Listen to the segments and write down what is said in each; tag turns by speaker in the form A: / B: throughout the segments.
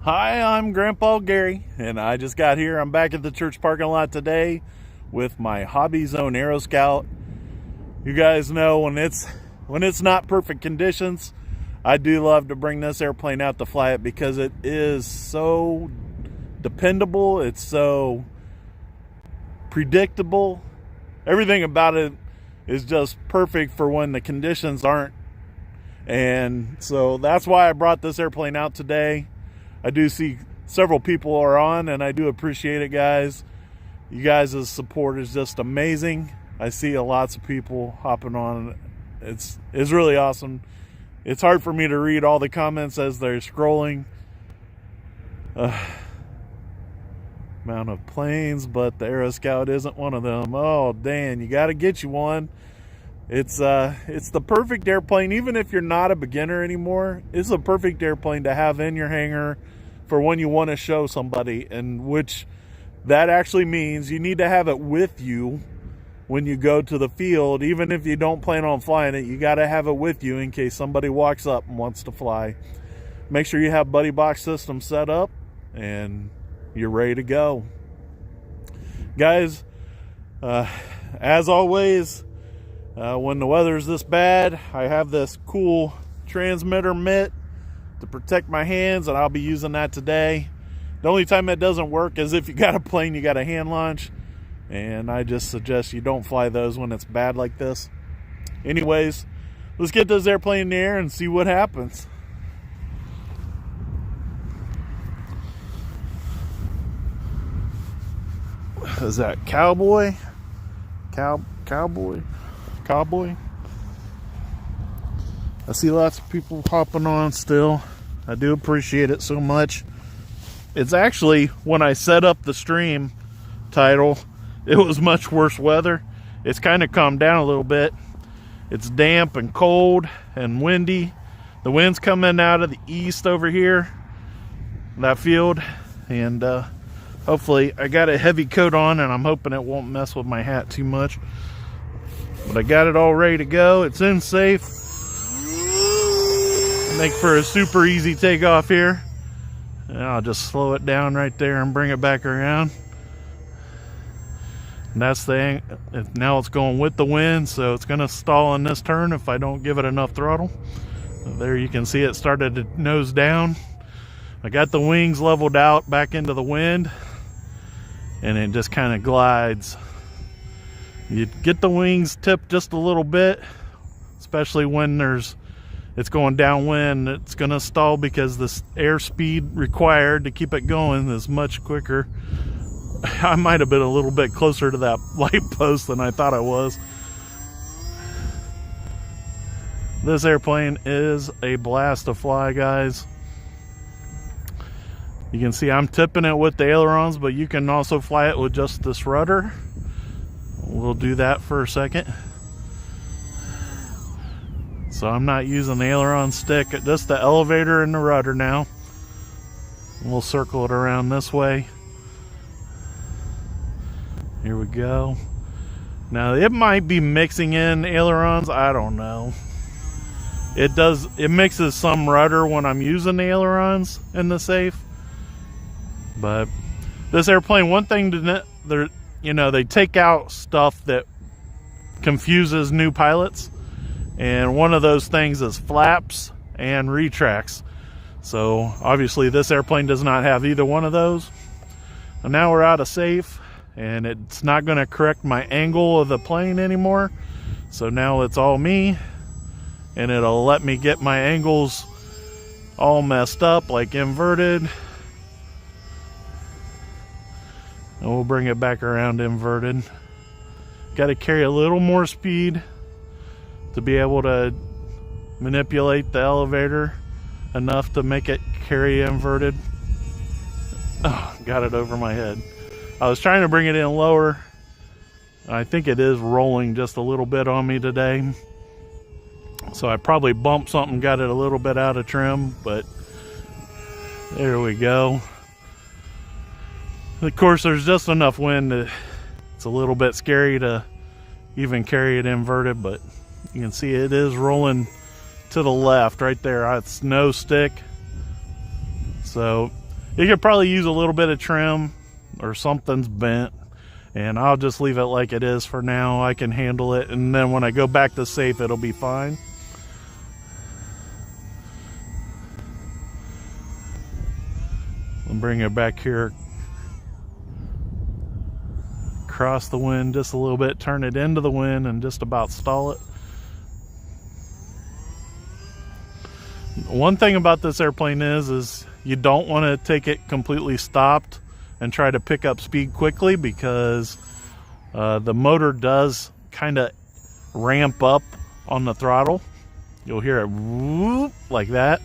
A: Hi, I'm Grandpa Gary, and I just got here. I'm back at the church parking lot today with my Hobbyzone AeroScout. You guys know when it's not perfect conditions, I do love to bring this airplane out to fly it because it is so dependable. It's so predictable. Everything about it is just perfect for when the conditions aren't. And so that's why I brought this airplane out today. I do see several people are on, and I do appreciate it, guys. You guys' support is just amazing. I see lots of people hopping on. It's really awesome. It's hard for me to read all the comments as they're scrolling. Amount of planes, but the AeroScout isn't one of them. Oh, Dan, you got to get you one. It's the perfect airplane, even if you're not a beginner anymore. It's a perfect airplane to have in your hangar for when you want to show somebody, and which that actually means you need to have it with you when you go to the field. Even if you don't plan on flying it, you got to have it with you in case somebody walks up and wants to fly. Make sure you have buddy box system set up and you're ready to go, guys. As always, when the weather's this bad, I have this cool transmitter mitt to protect my hands, and I'll be using that today. The only time that doesn't work is if you got a plane you got a hand launch, and I just suggest you don't fly those when it's bad like this. Anyways, let's get this airplane in the air and see what happens. Is that cowboy? Cowboy? I see lots of people hopping on still. I do appreciate it so much. It's actually, when I set up the stream title, it was much worse weather. It's kind of calmed down a little bit. It's damp and cold and windy. The wind's coming out of the east over here, that field, and hopefully I got a heavy coat on, and I'm hoping it won't mess with my hat too much. But I got it all ready to go. It's in safe. Make for a super easy takeoff here. And I'll just slow it down right there and bring it back around. And that's the now it's going with the wind, so it's going to stall on this turn if I don't give it enough throttle. There you can see it started to nose down. I got the wings leveled out back into the wind, and it just kind of glides. You get the wings tipped just a little bit, especially when it's going downwind. It's going to stall because the airspeed required to keep it going is much quicker. I might have been a little bit closer to that light post than I thought I was. This airplane is a blast to fly, guys. You can see I'm tipping it with the ailerons, but you can also fly it with just this rudder. We'll do that for a second. So I'm not using the aileron stick, just the elevator and the rudder now. We'll circle it around this way. Here we go. Now it might be mixing in ailerons, I don't know. It mixes some rudder when I'm using the ailerons in the safe. But this airplane, one thing they take out stuff that confuses new pilots, and one of those things is flaps and retracts. So obviously this airplane does not have either one of those. And now we're out of safe, and it's not going to correct my angle of the plane anymore. So now it's all me, and it'll let me get my angles all messed up, like inverted. And we'll bring it back around inverted. Got to carry a little more speed to be able to manipulate the elevator enough to make it carry inverted. Oh, got it over my head. I was trying to bring it in lower. I think it is rolling just a little bit on me today. So I probably bumped something, got it a little bit out of trim, but there we go. Of course, there's just enough wind that it's a little bit scary to even carry it inverted, but you can see it is rolling to the left right there. It's no stick. So You could probably use a little bit of trim or something's bent, and I'll just leave it like it is for now. I can handle it, and then when I go back to safe, it'll be fine. I'll bring it back here, cross the wind just a little bit, turn it into the wind, and just about stall it. One thing about this airplane is you don't want to take it completely stopped and try to pick up speed quickly, because the motor does kind of ramp up on the throttle. You'll hear it whoop like that,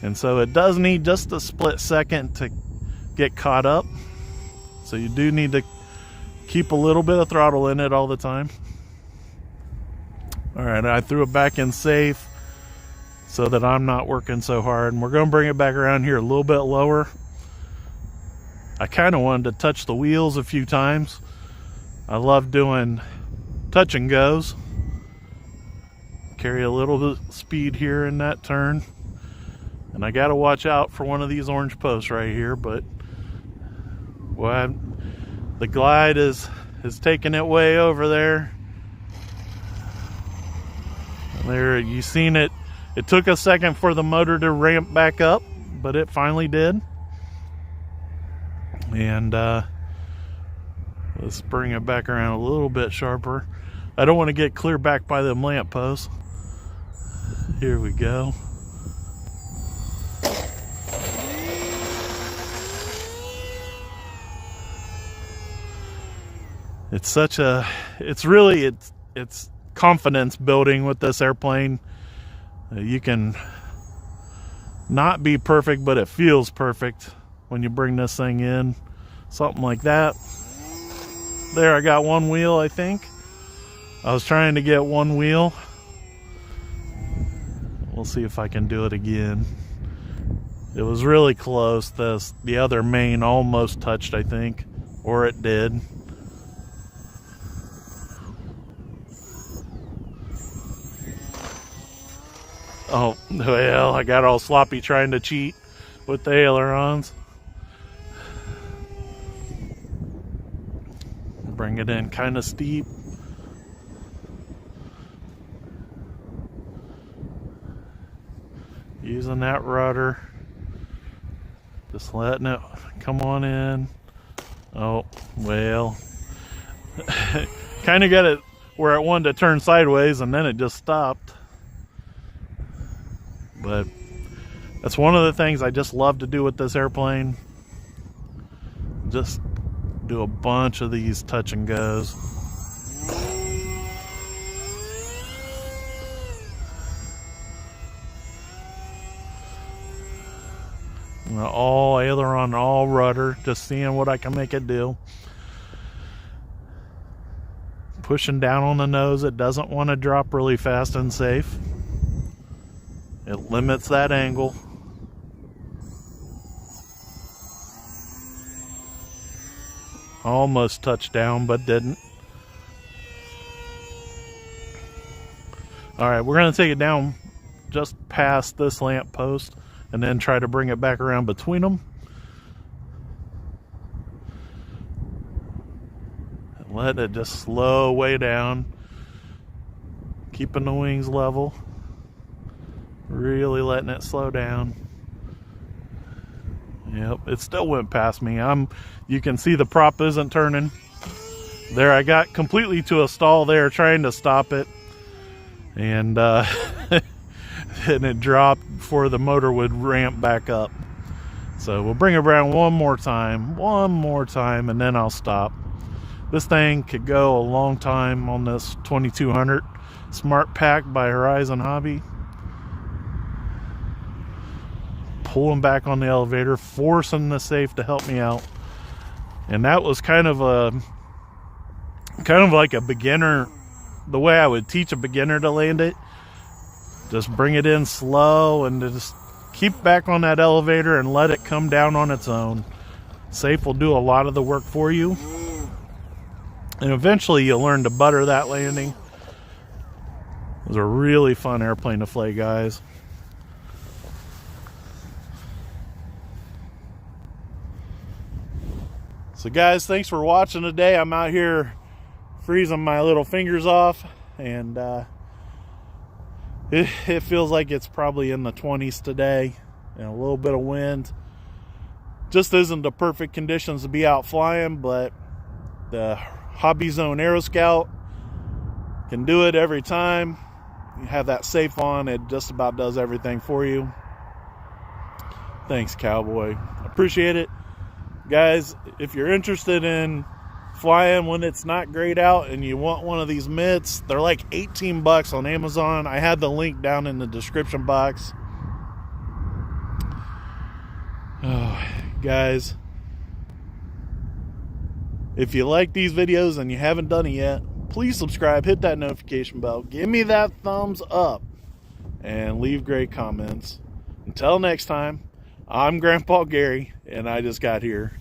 A: and so it does need just a split second to get caught up. So you do need to keep a little bit of throttle in it all the time. All right, I threw it back in safe so that I'm not working so hard, and we're going to bring it back around here a little bit lower. I kind of wanted to touch the wheels a few times. I love doing touch and goes. Carry a little bit of speed here in that turn, and I got to watch out for one of these orange posts right here, but well, the glide is taking it way over there. There, you seen it. It took a second for the motor to ramp back up, but it finally did. And let's bring it back around a little bit sharper. I don't want to get clear back by them lamp posts. Here we go. It's confidence building with this airplane. You can not be perfect, but it feels perfect when you bring this thing in. Something like that. There, I got one wheel, I think. I was trying to get one wheel. We'll see if I can do it again. It was really close. The other main almost touched, I think, or it did. Oh, well, I got all sloppy trying to cheat with the ailerons. Bring it in kind of steep. Using that rudder. Just letting it come on in. Oh, well. Kind of got it where it wanted to turn sideways, and then it just stopped. But that's one of the things I just love to do with this airplane. Just do a bunch of these touch and goes. All aileron, all rudder, just seeing what I can make it do. Pushing down on the nose, it doesn't want to drop really fast and safe. It limits that angle. Almost touched down, but didn't. All right, we're going to take it down just past this lamp post and then try to bring it back around between them. And let it just slow way down. Keeping the wings level. Really letting it slow down. Yep, it still went past me. You can see the prop isn't turning. There, I got completely to a stall there trying to stop it. And and it dropped before the motor would ramp back up. So we'll bring it around one more time, and then I'll stop. This thing could go a long time on this 2200 Smart Pack by Horizon Hobby. Pulling back on the elevator, forcing the safe to help me out. And that was kind of like a beginner, the way I would teach a beginner to land it. Just bring it in slow and just keep back on that elevator and let it come down on its own. Safe will do a lot of the work for you. And eventually you'll learn to butter that landing. It was a really fun airplane to fly, guys. So guys, thanks for watching today. I'm out here freezing my little fingers off, and it feels like it's probably in the 20s today, and a little bit of wind. Just isn't the perfect conditions to be out flying, but the Hobbyzone AeroScout can do it every time. You have that safe on, it just about does everything for you. Thanks, Cowboy. Appreciate it. Guys, if you're interested in flying when it's not great out and you want one of these mitts, they're like 18 bucks on Amazon. I had the link down in the description box. Oh, guys, if you like these videos and you haven't done it yet, please subscribe, hit that notification bell, give me that thumbs up, and leave great comments. Until next time, I'm Grandpa Gary, and I just got here.